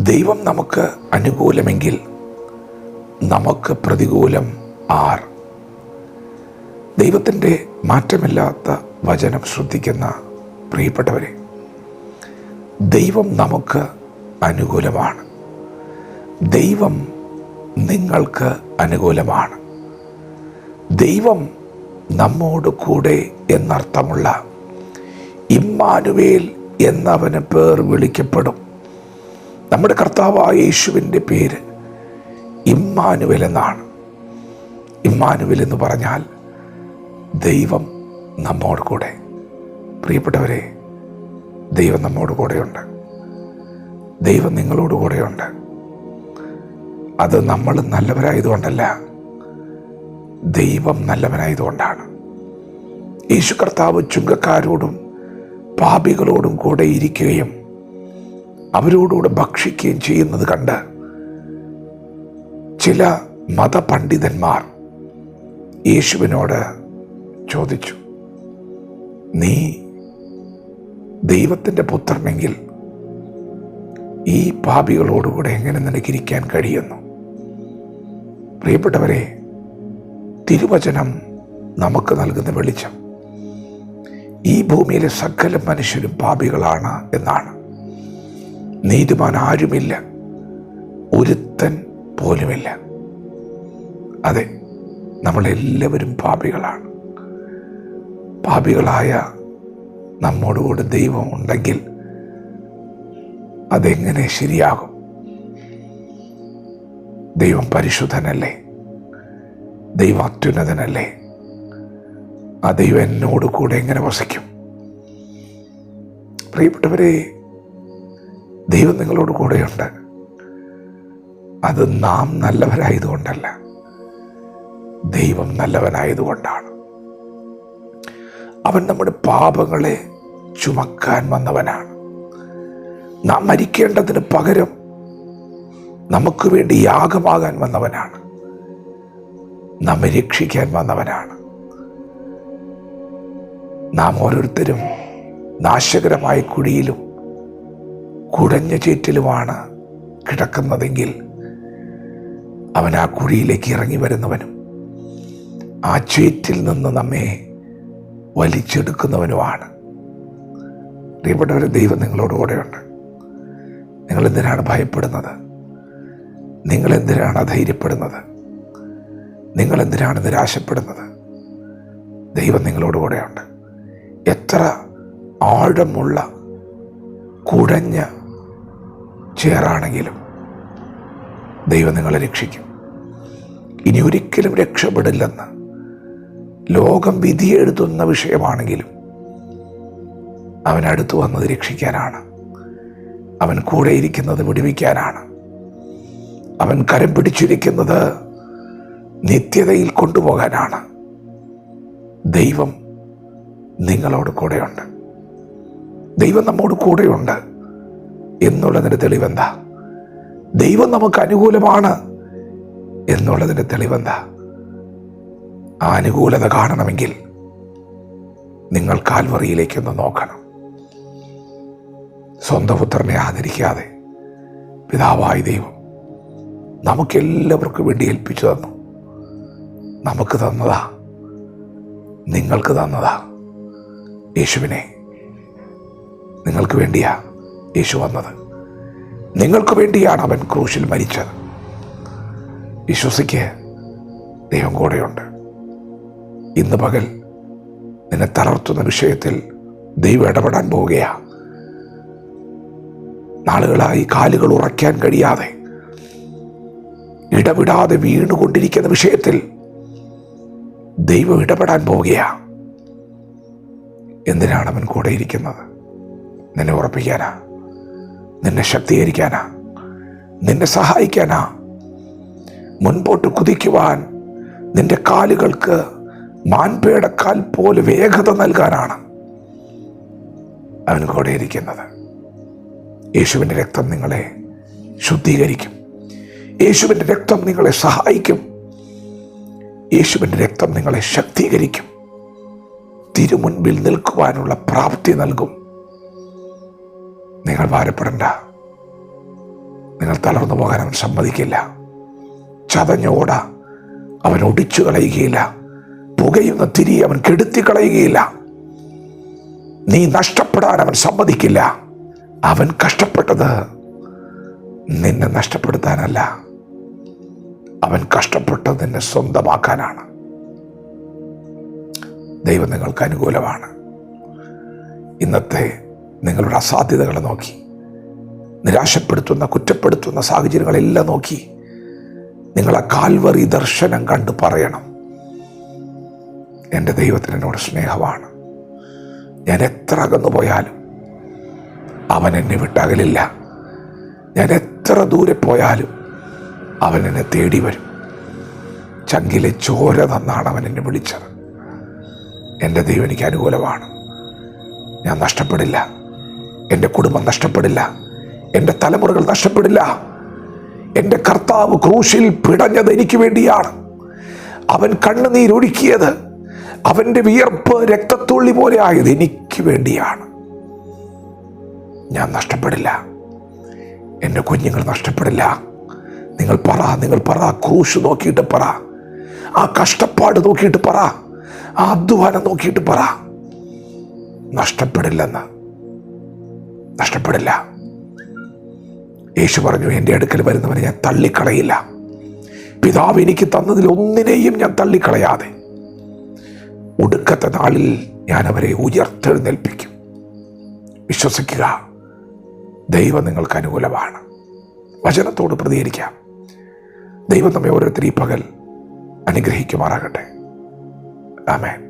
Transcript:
ദൈവം നമുക്ക് അനുകൂലമെങ്കിൽ നമുക്ക് പ്രതികൂലം ആർ? ദൈവത്തിൻ്റെ മാറ്റമില്ലാത്ത വചനം ശ്രദ്ധിക്കുന്ന പ്രിയപ്പെട്ടവരെ, ദൈവം നമുക്ക് അനുകൂലമാണ്. ദൈവം നിങ്ങൾക്ക് അനുകൂലമാണ്. ദൈവം നമ്മോട് കൂടെ എന്നർത്ഥമുള്ള ഇമ്മാനുവേൽ എന്നവന് പേർ വിളിക്കപ്പെടും. നമ്മുടെ കർത്താവായ യേശുവിൻ്റെ പേര് ഇമ്മാനുവേൽ എന്നാണ്. ഇമ്മാനുവേൽ എന്ന് പറഞ്ഞാൽ ദൈവം നമ്മോട് കൂടെ. പ്രിയപ്പെട്ടവരെ, ദൈവം നമ്മോട് കൂടെയുണ്ട്. ദൈവം നിങ്ങളോട് കൂടെയുണ്ട്. അത് നമ്മൾ നല്ലവരായതുകൊണ്ടല്ല, ദൈവം നല്ലവനായതുകൊണ്ടാണ്. യേശു കർത്താവ് ചുങ്കക്കാരോടും പാപികളോടും കൂടെ ഇരിക്കുകയും അവരോടുകൂടെ ഭക്ഷിക്കുകയും ചെയ്യുന്നത് കണ്ട് ചില മതപണ്ഡിതന്മാർ യേശുവിനോട് ചോദിച്ചു, നീ ദൈവത്തിൻ്റെ പുത്രനെങ്കിൽ ഈ പാപികളോടുകൂടെ എങ്ങനെ നിനക്കിരിക്കാൻ കഴിയുന്നു? പ്രിയപ്പെട്ടവരെ, തിരുവചനം നമുക്ക് നൽകുന്ന വെളിച്ചം ഈ ഭൂമിയിലെ സകല മനുഷ്യരും പാപികളാണ് എന്നാണ്. നീതിമാൻ ആരുമില്ല, ഒരുത്തൻ പോലുമില്ല. അതെ, നമ്മളെല്ലാവരും പാപികളാണ്. പാപികളായ നമ്മോടുകൂടി ദൈവം ഉണ്ടെങ്കിൽ അതെങ്ങനെ ശരിയാകും? ദൈവം പരിശുദ്ധനല്ലേ? ദൈവം അത്യുന്നതനല്ലേ? ആ ദൈവം എന്നോട് കൂടെ എങ്ങനെ വസിക്കും? പ്രിയപ്പെട്ടവരെ, ദൈവം നിങ്ങളോട് കൂടെയുണ്ട്. അത് നാം നല്ലവരായതുകൊണ്ടല്ല, ദൈവം നല്ലവനായതുകൊണ്ടാണ്. അവൻ നമ്മുടെ പാപങ്ങളെ ചുമക്കാൻ വന്നവനാണ്. നാം മരിക്കേണ്ടതിന് പകരം നമുക്ക് വേണ്ടി യാഗമാകാൻ വന്നവനാണ്. നമ്മെ രക്ഷിക്കാൻ വന്നവനാണ്. നാം ഓരോരുത്തരും നാശകരമായ കുഴിയിലും കുടഞ്ഞ ചേറ്റിലുമാണ് കിടക്കുന്നതെങ്കിൽ അവൻ ആ കുഴിയിലേക്ക് ഇറങ്ങി വരുന്നവനും ആ ചേറ്റിൽ നിന്ന് നമ്മെ വലിച്ചെടുക്കുന്നവനുമാണ്. പ്രിയപ്പെട്ടവരെ, ദൈവം നിങ്ങളോട് കൂടെയുണ്ട്. നിങ്ങൾ എന്തിനാണ് ഭയപ്പെടുന്നത്? നിങ്ങൾ എന്തിനാണ് അധൈര്യപ്പെടുന്നത്? നിങ്ങൾ എന്തിനാണ് നിരാശപ്പെടുന്നത്? ദൈവം നിങ്ങളോട് കൂടെയുണ്ട്. എത്ര ആഴമുള്ള കുടഞ്ഞ ചേറാണെങ്കിലും ദൈവം നിങ്ങളെ രക്ഷിക്കും. ഇനി ഒരിക്കലും രക്ഷപ്പെടില്ലെന്ന് ലോകം വിധി എഴുതുന്ന വിഷയമാണെങ്കിലും അവൻ അടുത്തു വന്നത് രക്ഷിക്കാനാണ്. അവൻ കൂടെ ഇരിക്കുന്നത് വിടുവിക്കാനാണ്. അവൻ കരം പിടിച്ചിരിക്കുന്നത് നിത്യതയിൽ കൊണ്ടുപോകാനാണ്. ദൈവം നിങ്ങളോട് കൂടെയുണ്ട്. ദൈവം നമ്മോട് കൂടെയുണ്ട് എന്നുള്ളതിൻ്റെ തെളിവെന്താ? ദൈവം നമുക്ക് അനുകൂലമാണ് എന്നുള്ളതിൻ്റെ തെളിവെന്താ? ആ അനുകൂലത കാണണമെങ്കിൽ നിങ്ങൾ കാൽവറിയിലേക്കൊന്ന് നോക്കണം. സ്വന്തം പുത്രനെ ആദരിക്കാതെ പിതാവായ ദൈവം നമുക്കെല്ലാവർക്കും വേണ്ടി ഏൽപ്പിച്ചു തന്നു. നമുക്ക് തന്നതാ, നിങ്ങൾക്ക് തന്നതാ. യേശുവിനെ നിങ്ങൾക്ക് വേണ്ടിയാ യേശു വന്നത്. നിങ്ങൾക്ക് വേണ്ടിയാണ് അവൻ ക്രൂശിൽ മരിച്ചത്. വിശ്വസിക്ക്, ദൈവം കൂടെയുണ്ട്. ഇന്ന് പകൽ നിന്നെ തളർത്തുന്ന വിഷയത്തിൽ ദൈവം ഇടപെടാൻ പോവുകയാ. നാളുകളായി കാലുകൾ ഉറയ്ക്കാൻ കഴിയാതെ ഇടവിടാതെ വീണുകൊണ്ടിരിക്കുന്ന വിഷയത്തിൽ ദൈവം ഇടപെടാൻ പോവുകയാ. എന്തിനാണ് അവൻ കൂടെ ഇരിക്കുന്നത്? നിന്നെ ഉറപ്പിക്കാനാ, നിന്നെ ശക്തീകരിക്കാനാ, നിന്നെ സഹായിക്കാനാ, മുൻപോട്ട് കുതിക്കുവാൻ നിന്റെ കാലുകൾക്ക് മാൻപേടക്കാൽ പോലെ വേഗത നൽകാനാണ് അവൻ കൂടെ ഇരിക്കുന്നത്. യേശുവിൻ്റെ രക്തം നിങ്ങളെ ശുദ്ധീകരിക്കും. യേശുവിൻ്റെ രക്തം നിങ്ങളെ സഹായിക്കും. യേശുവിൻ്റെ രക്തം നിങ്ങളെ ശക്തീകരിക്കും. തിരുമുൻപിൽ നിൽക്കുവാനുള്ള പ്രാപ്തി നൽകും. നിങ്ങൾ ഭാരപ്പെടണ്ട. നിങ്ങൾ തളർന്നു പോകാൻ അവൻ സമ്മതിക്കില്ല. ചതഞ്ഞ ഓട അവൻ ഒടിച്ചു കളയുകയില്ല. പുകയുന്ന തിരി അവൻ കെടുത്തി കളയുകയില്ല. നീ നഷ്ടപ്പെടാൻ അവൻ സമ്മതിക്കില്ല. അവൻ കഷ്ടപ്പെട്ടത് നിന്നെ നഷ്ടപ്പെടുത്താനല്ല, അവൻ കഷ്ടപ്പെട്ടത് നിന്നെ സ്വന്തമാക്കാനാണ്. ദൈവം നിങ്ങൾക്ക് അനുകൂലമാണ്. ഇന്നത്തെ നിങ്ങളുടെ അസാധ്യതകളെ നോക്കി, നിരാശപ്പെടുത്തുന്ന കുറ്റപ്പെടുത്തുന്ന സാഹചര്യങ്ങളെല്ലാം നോക്കി നിങ്ങൾ ആ കാൽവറി ദർശനം കണ്ട് പറയണം, എൻ്റെ ദൈവത്തിന് എന്നോട് സ്നേഹമാണ്. ഞാൻ എത്ര അകന്നു പോയാലും അവൻ എന്നെ വിട്ടകലില്ല. ഞാൻ എത്ര ദൂരെ പോയാലും അവൻ എന്നെ തേടി വരും. ചങ്കിലെ ചോര തന്നാണ് അവൻ എന്നെ വിളിച്ചത്. എൻ്റെ ദൈവം എനിക്ക് അനുകൂലമാണ്. ഞാൻ നഷ്ടപ്പെടില്ല. എൻ്റെ കുടുംബം നഷ്ടപ്പെടില്ല. എൻ്റെ തലമുറകൾ നഷ്ടപ്പെടില്ല. എൻ്റെ കർത്താവ് ക്രൂശിൽ പിടഞ്ഞത് എനിക്ക് വേണ്ടിയാണ്. അവൻ കണ്ണുനീരൊഴുക്കിയത്, അവൻ്റെ വിയർപ്പ് രക്തത്തുള്ളി പോലെ ആയത് എനിക്ക് വേണ്ടിയാണ്. ഞാൻ നഷ്ടപ്പെടില്ല. എൻ്റെ കുഞ്ഞുങ്ങൾ നഷ്ടപ്പെടില്ല. നിങ്ങൾ പറ, ക്രൂശ് നോക്കിയിട്ട് പറ, ആ കഷ്ടപ്പാട് നോക്കിയിട്ട് പറ, ആ അധ്വാനം നോക്കിയിട്ട് പറ, നഷ്ടപ്പെടില്ലെന്ന്. നഷ്ടപ്പെടില്ല. യേശു പറഞ്ഞു, എൻ്റെ അടുക്കൽ വരുന്നവനെ ഞാൻ തള്ളിക്കളയില്ല. പിതാവ് എനിക്ക് തന്നതിൽ ഒന്നിനെയും ഞാൻ തള്ളിക്കളയാതെ ഒടുക്കത്തെ നാളിൽ ഞാൻ അവരെ ഉയർത്തെഴുന്നേൽപ്പിക്കും. വിശ്വസിക്കുക, ദൈവം നിങ്ങൾക്ക് അനുകൂലമാണ്. വചനത്തോട് പ്രതികരിക്കാം. ദൈവം നമ്മെ ഓരോരുത്തരും ഈ പകൽ അനുഗ്രഹിക്കുമാറാകട്ടെ. ആമേൻ.